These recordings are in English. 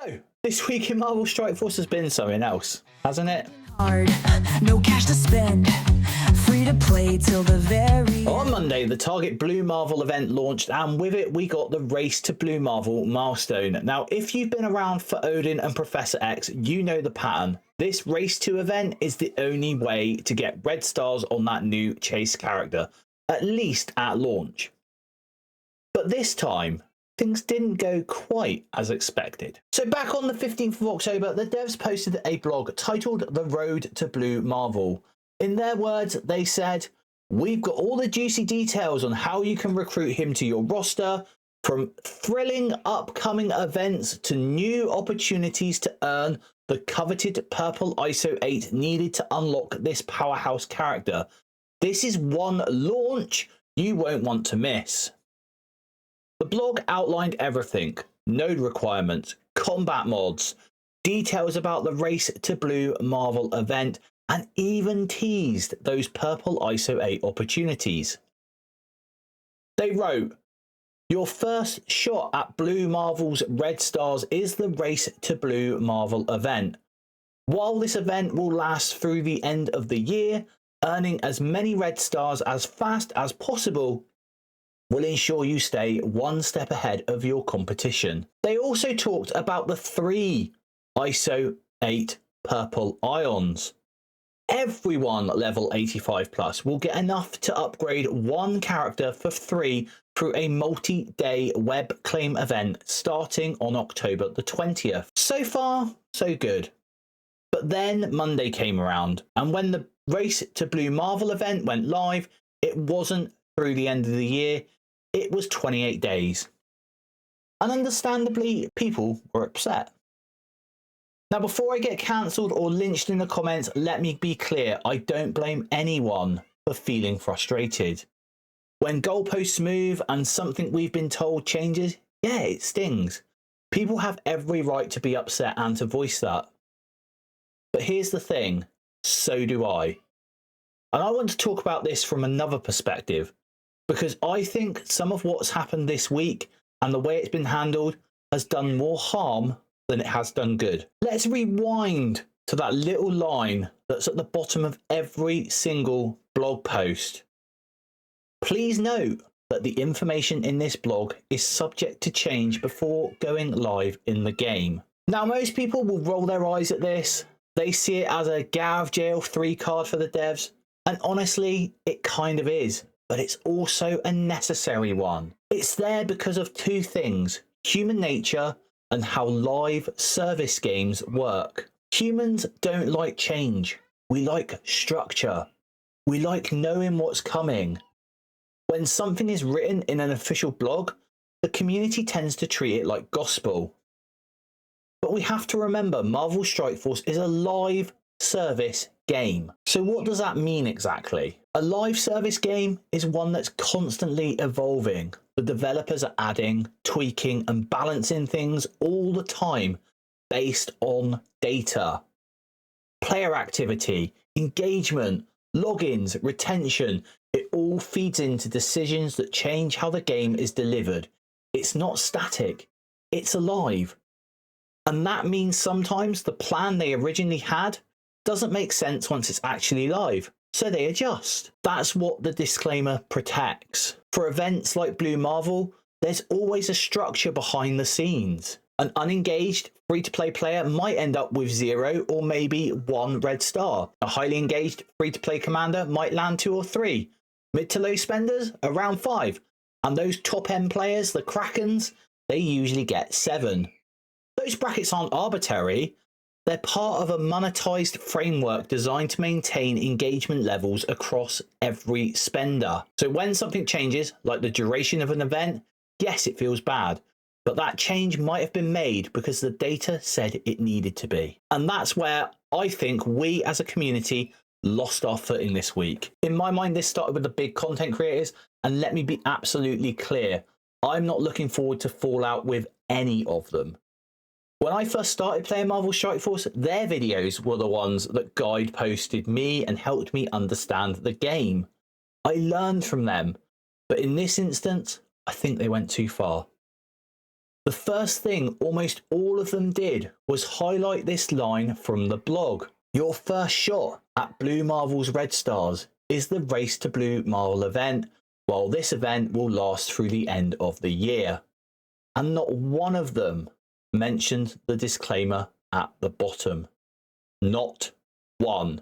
So, this week in Marvel Strike Force has been something else, hasn't it? Hard, no cash to spend, free to play till the very On Monday, the Target Blue Marvel event launched, and with it, we got the Race to Blue Marvel milestone. Now, if you've been around for Odin and Professor X, you know the pattern. This Race to event is the only way to get red stars on that new Chase character, at least at launch. But this time, things didn't go quite as expected. So back on the 15th of October, the devs posted a blog titled The Road to Blue Marvel. In their words, they said, "We've got all the juicy details on how you can recruit him to your roster, from thrilling upcoming events to new opportunities to earn the coveted purple ISO 8 needed to unlock this powerhouse character. This is one launch you won't want to miss." The blog outlined everything: node requirements, combat mods, details about the Race to Blue Marvel event, and even teased those purple ISO 8 opportunities. They wrote, "Your first shot at Blue Marvel's red stars is the Race to Blue Marvel event. While this event will last through the end of the year, earning as many red stars as fast as possible will ensure you stay one step ahead of your competition." They also talked about the 3 ISO 8 purple ions. Everyone level 85 plus will get enough to upgrade one character for 3 through a multi-day web claim event starting on October the 20th. So far, so good. But then Monday came around, and when the Race to Blue Marvel event went live, it wasn't through the end of the year. It was 28 days. And understandably, people were upset. Now, before I get cancelled or lynched in the comments, let me be clear, I don't blame anyone for feeling frustrated. When goalposts move and something we've been told changes, yeah, it stings. People have every right to be upset and to voice that. But here's the thing, so do I. And I want to talk about this from another perspective, because I think some of what's happened this week and the way it's been handled has done more harm than it has done good. Let's rewind to that little line that's at the bottom of every single blog post. Please note that the information in this blog is subject to change before going live in the game. Now, most people will roll their eyes at this. They see it as a get out of jail 3 card for the devs. And honestly, it kind of is. But it's also a necessary one. It's there because of 2 things: human nature and how live service games work. Humans don't like change. We like structure. We like knowing what's coming. When something is written in an official blog, the community tends to treat it like gospel. But we have to remember, Marvel Strike Force is a live service game. So what does that mean exactly? A live service game is one that's constantly evolving. The developers are adding, tweaking, and balancing things all the time based on data. Player activity, engagement, logins, retention, it all feeds into decisions that change how the game is delivered. It's not static, it's alive. And that means sometimes the plan they originally had doesn't make sense once it's actually live, so they adjust. That's what the disclaimer protects. For events like Blue Marvel, there's always a structure behind the scenes. An unengaged free-to-play player might end up with 0 or maybe 1 red star. A highly engaged free-to-play commander might land 2 or 3. Mid to low spenders, around 5. And those top-end players, the Krakens, they usually get 7. Those brackets aren't arbitrary. They're part of a monetized framework designed to maintain engagement levels across every spender. So when something changes, like the duration of an event, yes, it feels bad, but that change might have been made because the data said it needed to be. And that's where I think we as a community lost our footing this week. In my mind, this started with the big content creators, and let me be absolutely clear, I'm not looking forward to fallout with any of them. When I first started playing Marvel Strike Force, their videos were the ones that guideposted me and helped me understand the game. I learned from them, but in this instance, I think they went too far. The first thing almost all of them did was highlight this line from the blog. Your first shot at Blue Marvel's Red Stars is the Race to Blue Marvel event, while this event will last through the end of the year. And not one of them mentioned the disclaimer at the bottom. Not one.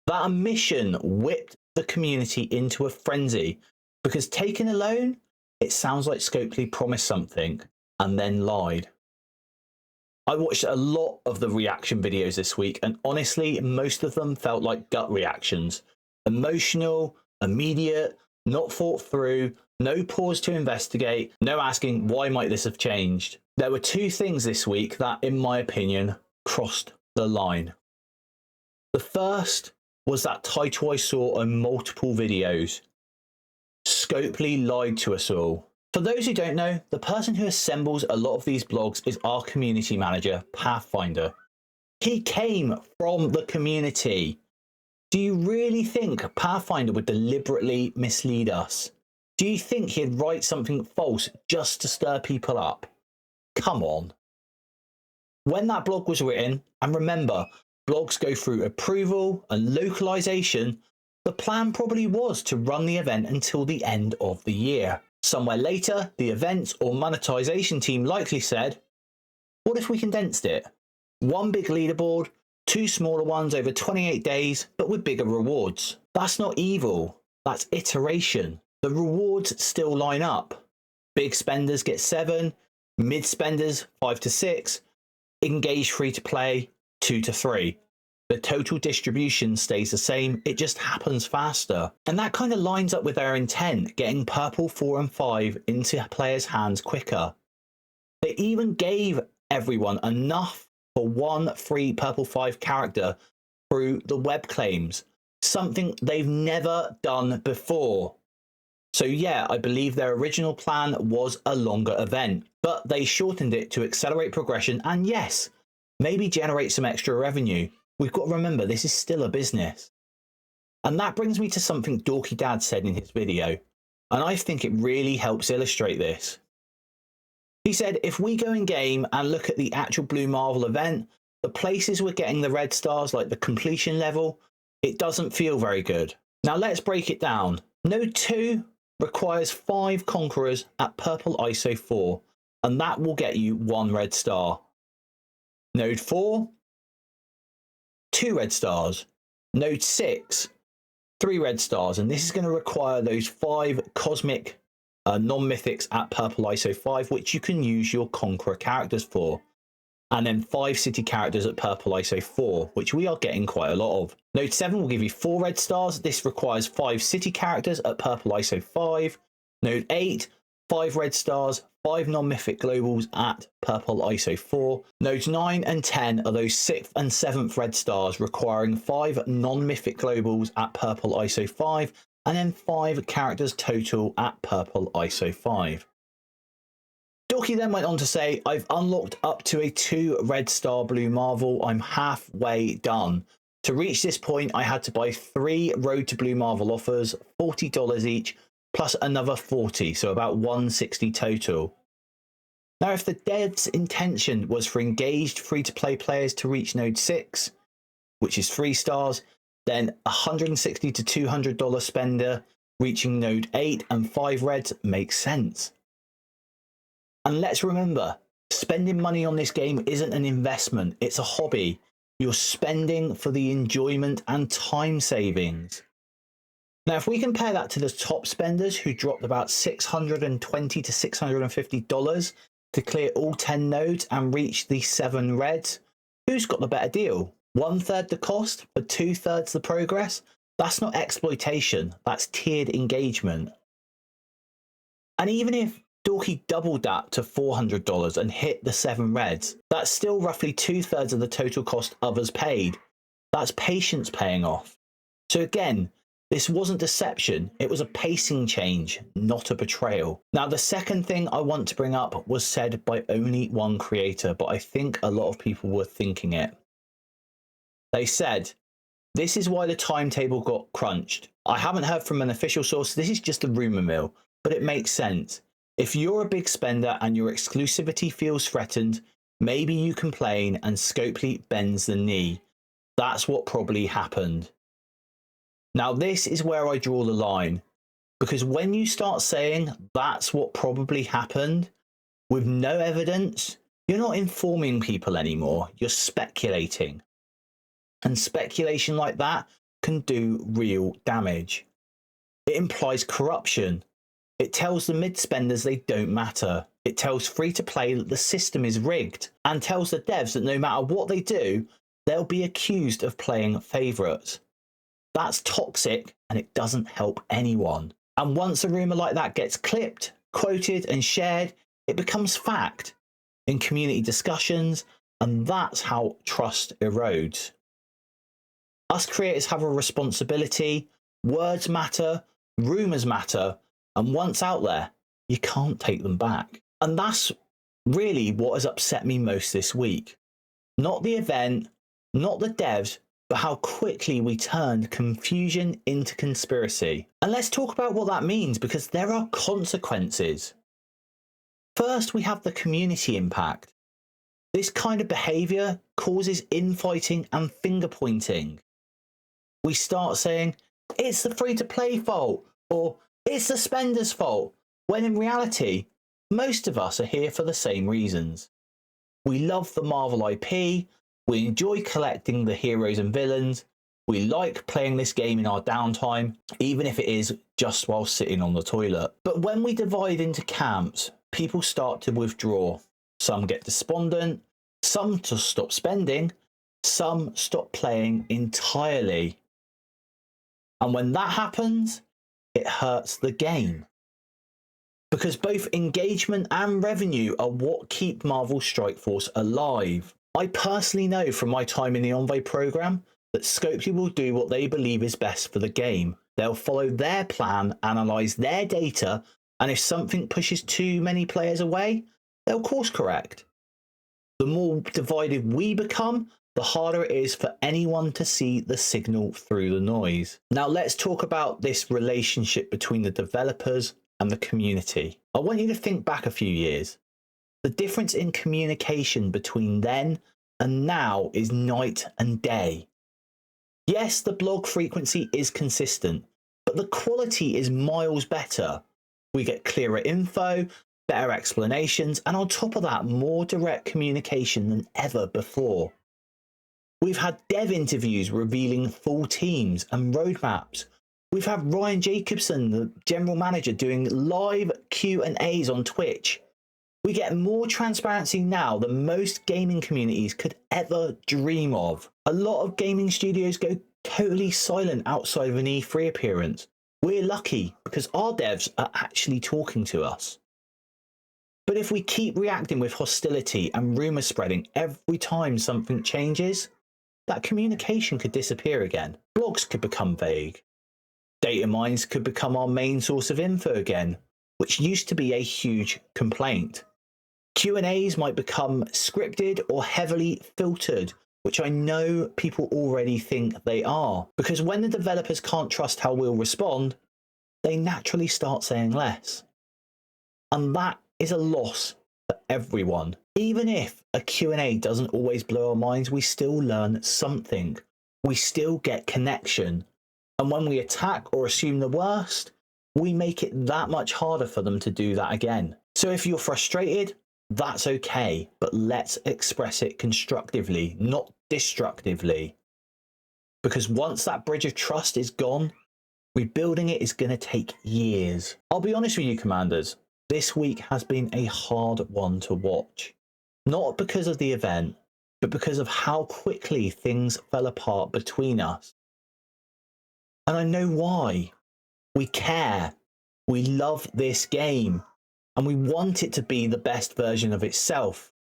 That omission whipped the community into a frenzy, because taken alone, it sounds like Scopely promised something and then lied. I watched a lot of the reaction videos this week, and honestly, most of them felt like gut reactions. Emotional, immediate, not thought through, no pause to investigate, no asking why might this have changed. There were two things this week that, in my opinion, crossed the line. The first was that title I saw on multiple videos. Scopely lied to us all. For those who don't know, the person who assembles a lot of these blogs is our community manager, Pathfinder. He came from the community. Do you really think Pathfinder would deliberately mislead us? Do you think he'd write something false just to stir people up? Come on. When that blog was written, and remember, blogs go through approval and localization, the plan probably was to run the event until the end of the year. Somewhere later, the events or monetization team likely said, what if we condensed it? One big leaderboard, two smaller ones over 28 days, but with bigger rewards. That's not evil, that's iteration. The rewards still line up. Big spenders get 7, mid spenders 5 to 6, engaged free to play 2 to 3. The total distribution stays the same, it just happens faster. And that kind of lines up with their intent, getting purple 4 and 5 into players' hands quicker. They even gave everyone enough for one free purple 5 character through the web claims, something they've never done before. So yeah, I believe their original plan was a longer event, but they shortened it to accelerate progression and yes, maybe generate some extra revenue. We've got to remember, this is still a business. And that brings me to something Dorky Dad said in his video, and I think it really helps illustrate this. He said, if we go in game and look at the actual Blue Marvel event, the places we're getting the red stars, like the completion level, it doesn't feel very good. Now let's break it down. Node 2 requires 5 conquerors at purple ISO 4, and that will get you 1 red star. Node 4, 2 red stars. Node 6, 3 red stars, and this is going to require those 5 cosmic non-mythics at purple ISO 5, which you can use your conqueror characters for. And then 5 city characters at purple ISO 4, which we are getting quite a lot of. Node 7 will give you 4 red stars. This requires 5 city characters at purple ISO 5. Node 8, 5 red stars, 5 non-mythic globals at purple ISO 4. Nodes 9 and 10 are those 6th and 7th red stars, requiring 5 non-mythic globals at purple ISO 5, and then 5 characters total at purple ISO 5. Dorky then went on to say, I've unlocked up to a 2 red star Blue Marvel. I'm halfway done. To reach this point, I had to buy 3 Road to Blue Marvel offers, $40 each, plus another 40, so about 160 total. Now, if the dev's intention was for engaged free-to-play players to reach Node 6, which is 3 stars, then $160 to $200 spender reaching Node 8 and 5 reds makes sense. And let's remember, spending money on this game isn't an investment, it's a hobby. You're spending for the enjoyment and time savings. Now, if we compare that to the top spenders who dropped about $620 to $650 to clear all 10 nodes and reach the 7 reds, who's got the better deal? 1/3 the cost for 2/3 the progress? That's not exploitation, that's tiered engagement. And even if Dorky doubled that to $400 and hit the 7 reds, that's still roughly 2/3 of the total cost others paid. That's patience paying off. So again, this wasn't deception, it was a pacing change, not a betrayal. Now, the second thing I want to bring up was said by only one creator, but I think a lot of people were thinking it. They said, this is why the timetable got crunched. I haven't heard from an official source, this is just a rumor mill, but it makes sense. If you're a big spender and your exclusivity feels threatened, maybe you complain and Scopely bends the knee. That's what probably happened. Now, this is where I draw the line, because when you start saying that's what probably happened with no evidence, you're not informing people anymore, you're speculating. And speculation like that can do real damage. It implies corruption. It tells the mid-spenders they don't matter. It tells free-to-play that the system is rigged, and tells the devs that no matter what they do, they'll be accused of playing favourites. That's toxic, and it doesn't help anyone. And once a rumour like that gets clipped, quoted and shared, it becomes fact in community discussions, and that's how trust erodes. Us creators have a responsibility. Words matter, rumours matter, and once out there, you can't take them back. And that's really what has upset me most this week. Not the event, not the devs, but how quickly we turned confusion into conspiracy. And let's talk about what that means, because there are consequences. First, we have the community impact. This kind of behaviour causes infighting and finger pointing. We start saying, it's the free-to-play fault, or it's the spender's fault, when in reality, most of us are here for the same reasons. We love the Marvel IP, we enjoy collecting the heroes and villains, we like playing this game in our downtime, even if it is just while sitting on the toilet. But when we divide into camps, people start to withdraw. Some get despondent, some just stop spending, some stop playing entirely. And when that happens, it hurts the game. Because both engagement and revenue are what keep Marvel Strike Force alive. I personally know from my time in the Envoy program that Scopely will do what they believe is best for the game. They'll follow their plan, analyse their data, and if something pushes too many players away, they'll course correct. The more divided we become, the harder it is for anyone to see the signal through the noise. Now let's talk about this relationship between the developers and the community. I want you to think back a few years. The difference in communication between then and now is night and day. Yes, the blog frequency is consistent, but the quality is miles better. We get clearer info, better explanations, and on top of that, more direct communication than ever before. We've had dev interviews revealing full teams and roadmaps. We've had Ryan Jacobson, the general manager, doing live Q&As on Twitch. We get more transparency now than most gaming communities could ever dream of. A lot of gaming studios go totally silent outside of an E3 appearance. We're lucky because our devs are actually talking to us. But if we keep reacting with hostility and rumour spreading every time something changes, that communication could disappear again. Blogs could become vague. Data mines could become our main source of info again, which used to be a huge complaint. Q&As might become scripted or heavily filtered, which I know people already think they are. Because when the developers can't trust how we'll respond, they naturally start saying less. And that is a loss for everyone. Even if a Q&A doesn't always blow our minds, we still learn something. We still get connection. And when we attack or assume the worst, we make it that much harder for them to do that again. So if you're frustrated, that's okay, but let's express it constructively, not destructively. Because once that bridge of trust is gone, rebuilding it is going to take years. I'll be honest with you, Commanders, this week has been a hard one to watch. Not because of the event, but because of how quickly things fell apart between us. And I know why. We care. We love this game. And we want it to be the best version of itself.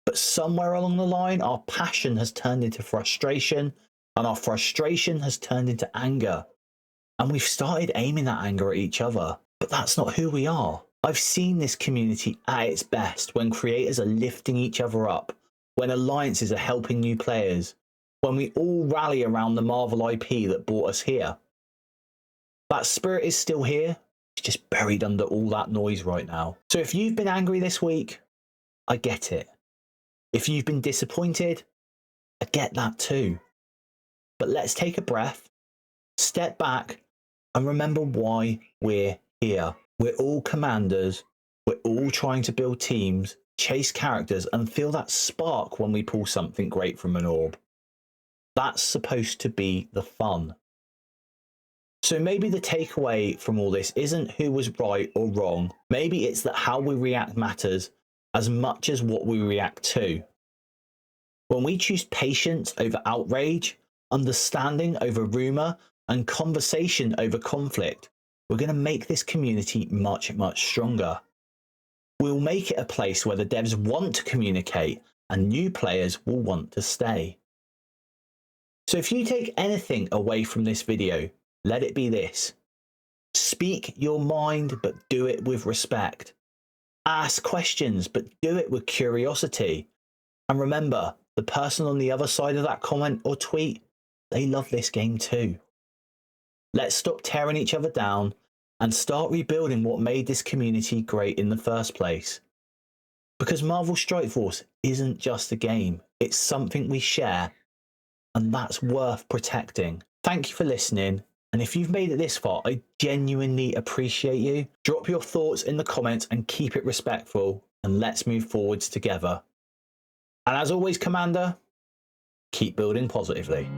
But somewhere along the line, our passion has turned into frustration, and our frustration has turned into anger. And we've started aiming that anger at each other. But that's not who we are. I've seen this community at its best when creators are lifting each other up, when alliances are helping new players, when we all rally around the Marvel IP that brought us here. That spirit is still here, It's just buried under all that noise right now. So if you've been angry this week, I get it. If you've been disappointed, I get that too. But let's take a breath, step back, and remember why we're here. We're all commanders. We're all trying to build teams, chase characters, and feel that spark when we pull something great from an orb. That's supposed to be the fun. So maybe the takeaway from all this isn't who was right or wrong. Maybe it's that how we react matters as much as what we react to. When we choose patience over outrage, understanding over rumor, and conversation over conflict, we're going to make this community much, much stronger. We'll make it a place where the devs want to communicate and new players will want to stay. So if you take anything away from this video, let it be this. Speak your mind, but do it with respect. Ask questions, but do it with curiosity. And remember, the person on the other side of that comment or tweet, they love this game too. Let's stop tearing each other down and start rebuilding what made this community great in the first place. Because Marvel Strike Force isn't just a game, it's something we share, and that's worth protecting. Thank you for listening, and if you've made it this far, I genuinely appreciate you. Drop your thoughts in the comments and keep it respectful, and let's move forwards together. And as always, Commander, keep building positively.